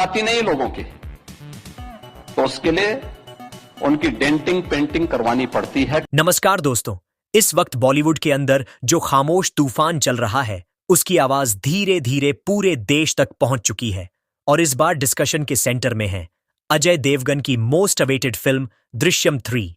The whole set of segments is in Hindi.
आती नहीं लोगों की, तो उसके लिए उनकी डेंटिंग पेंटिंग करवानी पड़ती है। नमस्कार दोस्तों, इस वक्त बॉलीवुड के अंदर जो खामोश तूफान चल रहा है उसकी आवाज धीरे धीरे पूरे देश तक पहुंच चुकी है और इस बार डिस्कशन के सेंटर में है अजय देवगन की मोस्ट अवेटेड फिल्म दृश्यम 3,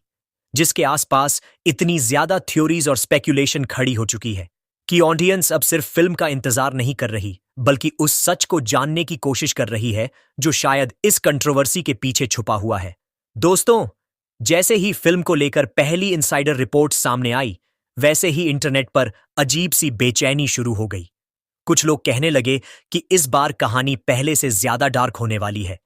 जिसके आसपास इतनी ज्यादा थ्योरीज और स्पेक्यूलेशन खड़ी हो चुकी है कि ऑडियंस अब सिर्फ फिल्म का इंतजार नहीं कर रही बल्कि उस सच को जानने की कोशिश कर रही है जो शायद इस कंट्रोवर्सी के पीछे छुपा हुआ है। दोस्तों, जैसे ही फिल्म को लेकर पहली इनसाइडर रिपोर्ट सामने आई, वैसे ही इंटरनेट पर अजीब सी बेचैनी शुरू हो गई। कुछ लोग कहने लगे कि इस बार कहानी पहले से ज्यादा डार्क होने वाली है,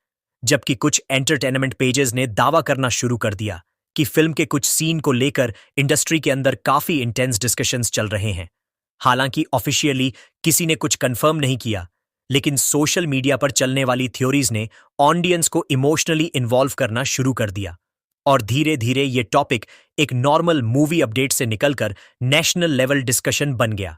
जबकि कुछ एंटरटेनमेंट पेजेस ने दावा करना शुरू कर दिया कि फिल्म के कुछ सीन को लेकर इंडस्ट्री के अंदर काफी इंटेंस डिस्कशंस चल रहे हैं। हालांकि ऑफिशियली किसी ने कुछ कंफर्म नहीं किया, लेकिन सोशल मीडिया पर चलने वाली थ्योरीज ने ऑडियंस को इमोशनली इन्वॉल्व करना शुरू कर दिया और धीरे धीरे ये टॉपिक एक नॉर्मल मूवी अपडेट से निकलकर नेशनल लेवल डिस्कशन बन गया।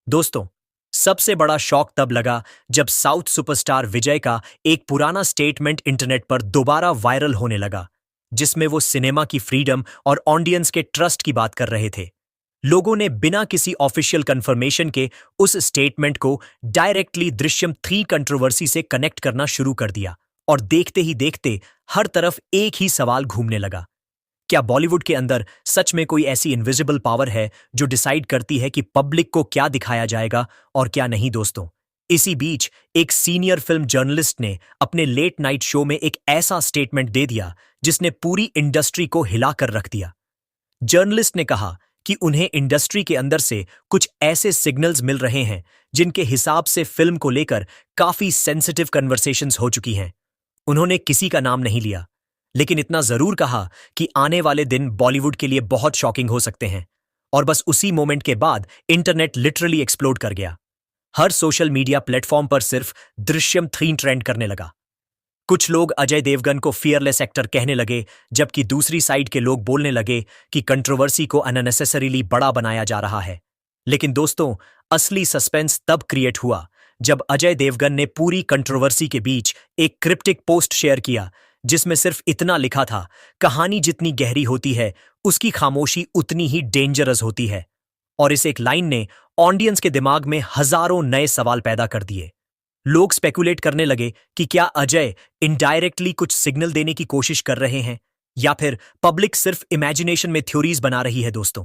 दोस्तों, सबसे बड़ा शॉक तब लगा जब साउथ सुपरस्टार विजय का एक पुराना स्टेटमेंट इंटरनेट पर दोबारा वायरल होने लगा, जिसमें वो सिनेमा की फ्रीडम और ऑडियंस के ट्रस्ट की बात कर रहे थे। लोगों ने बिना किसी ऑफिशियल कंफर्मेशन के उस स्टेटमेंट को डायरेक्टली दृश्यम 3 कंट्रोवर्सी से कनेक्ट करना शुरू कर दिया और देखते ही देखते हर तरफ एक ही सवाल घूमने लगा। क्या बॉलीवुड के अंदर सच में कोई ऐसी इनविजिबल पावर है जो डिसाइड करती है कि पब्लिक को क्या दिखाया जाएगा और क्या नहीं? दोस्तों, इसी बीच एक सीनियर फिल्म जर्नलिस्ट ने अपने लेट नाइट शो में एक ऐसा स्टेटमेंट दे दिया जिसने पूरी इंडस्ट्री को हिलाकर रख दिया। जर्नलिस्ट ने कहा कि उन्हें इंडस्ट्री के अंदर से कुछ ऐसे सिग्नल्स मिल रहे हैं जिनके हिसाब से फिल्म को लेकर काफी सेंसिटिव कन्वर्सेशंस हो चुकी हैं। उन्होंने किसी का नाम नहीं लिया, लेकिन इतना जरूर कहा कि आने वाले दिन बॉलीवुड के लिए बहुत शॉकिंग हो सकते हैं। और बस उसी मोमेंट के बाद इंटरनेट लिटरली एक्सप्लोड कर गया। हर सोशल मीडिया प्लेटफॉर्म पर सिर्फ दृश्यम 3 ट्रेंड करने लगा। कुछ लोग अजय देवगन को फियरलेस एक्टर कहने लगे, जबकि दूसरी साइड के लोग बोलने लगे कि कंट्रोवर्सी को अननेसेसरीली बड़ा बनाया जा रहा है। लेकिन दोस्तों, असली सस्पेंस तब क्रिएट हुआ जब अजय देवगन ने पूरी कंट्रोवर्सी के बीच एक क्रिप्टिक पोस्ट शेयर किया जिसमें सिर्फ इतना लिखा था, कहानी जितनी गहरी होती है उसकी खामोशी उतनी ही डेंजरस होती है। और इस एक लाइन ने ऑडियंस के दिमाग में हजारों नए सवाल पैदा कर दिए। लोग स्पेकुलेट करने लगे कि क्या अजय इनडायरेक्टली कुछ सिग्नल देने की कोशिश कर रहे हैं या फिर पब्लिक सिर्फ इमेजिनेशन में थ्योरीज बना रही है। दोस्तों,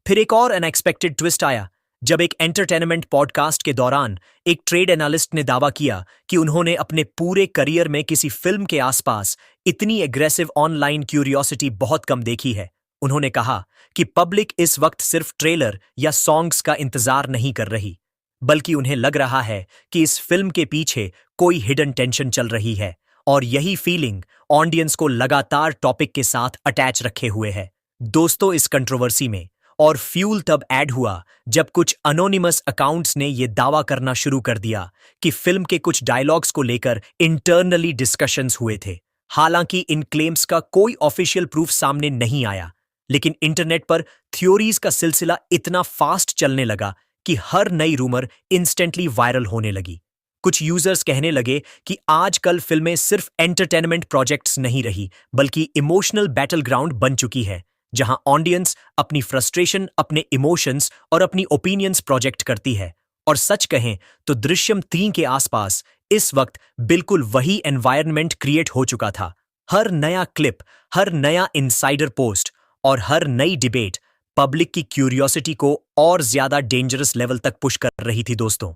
फिर एक और अनएक्सपेक्टेड ट्विस्ट आया जब एक एंटरटेनमेंट पॉडकास्ट के दौरान एक ट्रेड एनालिस्ट ने दावा किया कि उन्होंने अपने पूरे करियर में किसी फिल्म के आसपास इतनी एग्रेसिव ऑनलाइन क्यूरियोसिटी बहुत कम देखी है। उन्होंने कहा कि पब्लिक इस वक्त सिर्फ ट्रेलर या सॉन्ग्स का इंतजार नहीं कर रही, बल्कि उन्हें लग रहा है कि इस फिल्म के पीछे कोई हिडन टेंशन चल रही है और यही फीलिंग ऑडियंस को लगातार टॉपिक के साथ अटैच रखे हुए है। दोस्तों, इस कंट्रोवर्सी में और फ्यूल तब ऐड हुआ जब कुछ अनोनिमस अकाउंट्स ने यह दावा करना शुरू कर दिया कि फिल्म के कुछ डायलॉग्स को लेकर इंटरनली डिस्कशंस हुए थे। हालांकि इन क्लेम्स का कोई ऑफिशियल प्रूफ सामने नहीं आया, लेकिन इंटरनेट पर थ्योरीज का सिलसिला इतना फास्ट चलने लगा कि हर नई रूमर इंस्टेंटली वायरल होने लगी। कुछ यूजर्स कहने लगे कि आजकल फिल्में सिर्फ एंटरटेनमेंट प्रोजेक्ट्स नहीं रही, बल्कि इमोशनल बैटल ग्राउंड बन चुकी है, जहां ऑडियंस अपनी फ्रस्ट्रेशन, अपने इमोशंस और अपनी ओपिनियंस प्रोजेक्ट करती है। और सच कहें तो दृश्यम 3 के आसपास इस वक्त बिल्कुल वही एनवायरनमेंट क्रिएट हो चुका था। हर नया क्लिप, हर नया इनसाइडर पोस्ट और हर नई डिबेट पब्लिक की क्यूरियोसिटी को और ज्यादा डेंजरस लेवल तक पुश कर रही थी। दोस्तों,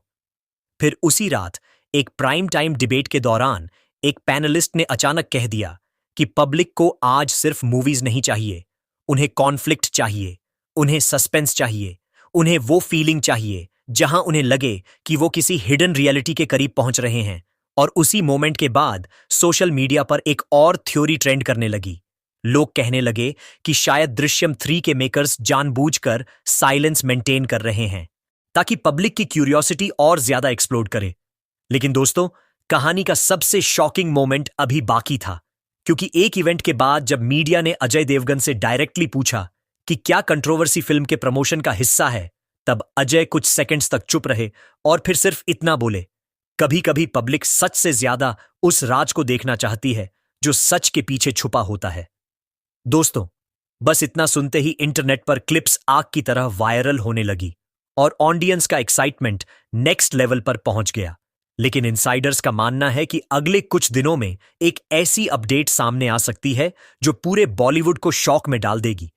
फिर उसी रात एक प्राइम टाइम डिबेट के दौरान एक पैनलिस्ट ने अचानक कह दिया कि पब्लिक को आज सिर्फ मूवीज नहीं चाहिए, उन्हें कॉन्फ्लिक्ट चाहिए, उन्हें सस्पेंस चाहिए, उन्हें वो फीलिंग चाहिए जहां उन्हें लगे कि वो किसी हिडन रियलिटी के करीब पहुंच रहे हैं। और उसी मोमेंट के बाद सोशल मीडिया पर एक और थ्योरी ट्रेंड करने लगी। लोग कहने लगे कि शायद दृश्यम 3 के मेकर्स जानबूझकर साइलेंस मेंटेन कर रहे हैं ताकि पब्लिक की क्यूरियोसिटी और ज्यादा एक्सप्लोड करे। लेकिन दोस्तों, कहानी का सबसे शॉकिंग मोमेंट अभी बाकी था, क्योंकि एक इवेंट के बाद जब मीडिया ने अजय देवगन से डायरेक्टली पूछा कि क्या कंट्रोवर्सी फिल्म के प्रमोशन का हिस्सा है, तब अजय कुछ सेकंड्स तक चुप रहे और फिर सिर्फ इतना बोले, कभी कभी पब्लिक सच से ज्यादा उस राज को देखना चाहती है जो सच के पीछे छुपा होता है। दोस्तों, बस इतना सुनते ही इंटरनेट पर क्लिप्स आग की तरह वायरल होने लगी और ऑडियंस का एक्साइटमेंट नेक्स्ट लेवल पर पहुंच गया। लेकिन इनसाइडर्स का मानना है कि अगले कुछ दिनों में एक ऐसी अपडेट सामने आ सकती है जो पूरे बॉलीवुड को शॉक में डाल देगी।